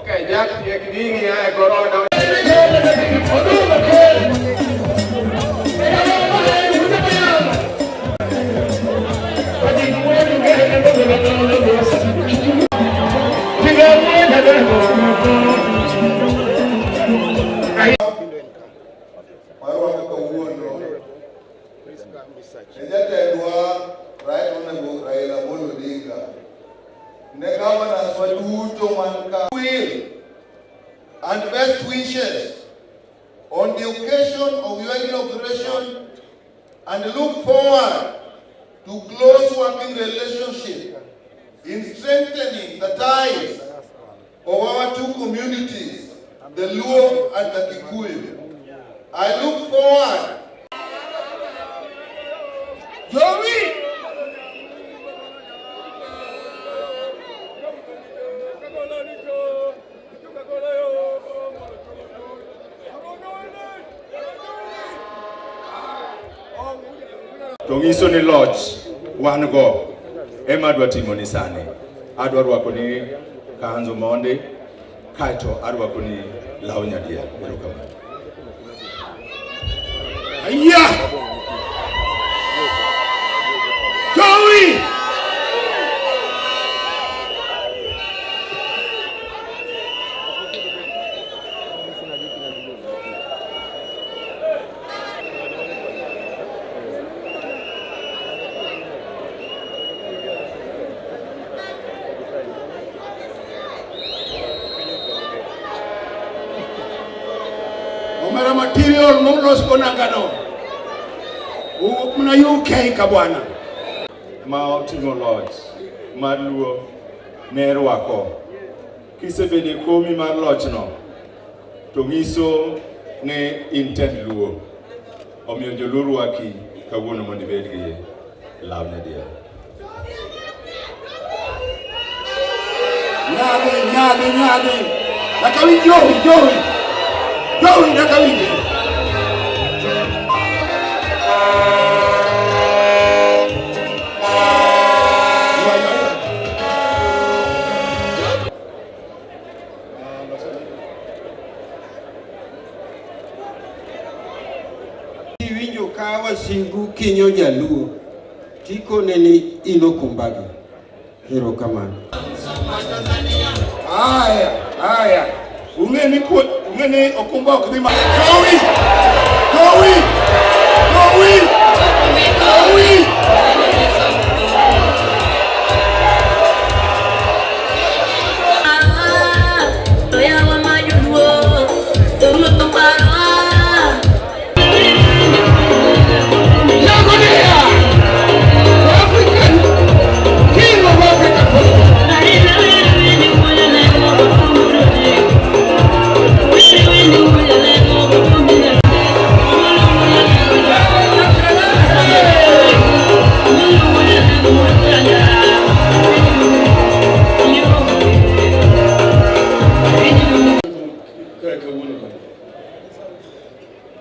Okay, Jack, ये किन्हीं है corona and best wishes on the occasion of your inauguration, and look forward to close working relationship in strengthening the ties of our two communities, the Luo and the Kikuyu. I look forward. Joey! Tongiso ni lodge wan go ema adwa timo ni sani. Adwa rwako ni kanzo monde kaito arwako ni law nyadia. Erokamano. Aya! Joey! Omera material monglos konangano. Muna UK kabwana. Ma otingo lodge mar luo ne rwako. Kisebede komi mar lodge no to ngiso ne intent luo. Omiyo joluo rwaki kawuono mondo ibed gi law nyadia. Nyadi. Nakawi Joey, nakawi. Winjo ka wasigu kinyo jaluo tiko neni ino kumbagi. Erokamano. Aya. Ungeni okumba okdima. Joey!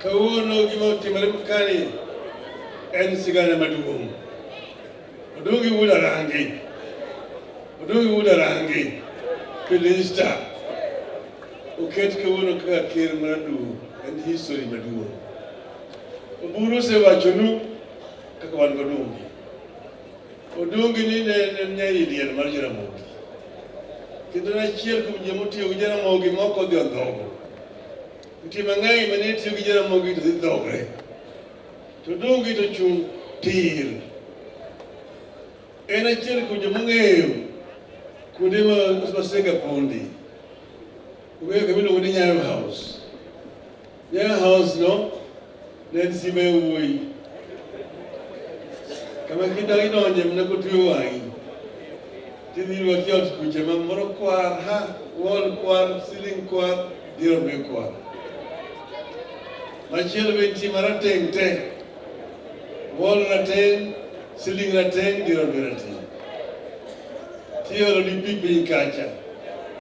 Kawuono gima timore kani en sigana maduong'. Odungi Randa Pilista oket kawuono kaka ker mar Luo en history maduong'. Oburu osewachonu kaka wan godungi. Odungi ni en nyaidiel mar Jaramogi. Kendo en achiel kuom joma otiyo gi Jaramogi mok odhi ondhogo. Nitie mang'eny mane tiyo gi Jaramogi to dhi dhogre. To Odungi to chung' tir. En achiel kuom joma ong'eyo kuonde masega pondi. Ong'eyo kama iluongo ni Nyayo House. Nyayo House no ne en simba yawuoyi. Kama idonje mana kotuyo wang'i. Tidhi rwaki ot kuche ma moro kwar, wall kwar, ceiling kwar, dier be kwar. Machielo be nitie marateng' te. Wall rateng', ceiling rateng', dier be rateng'. Tiolo di pi piny kacha.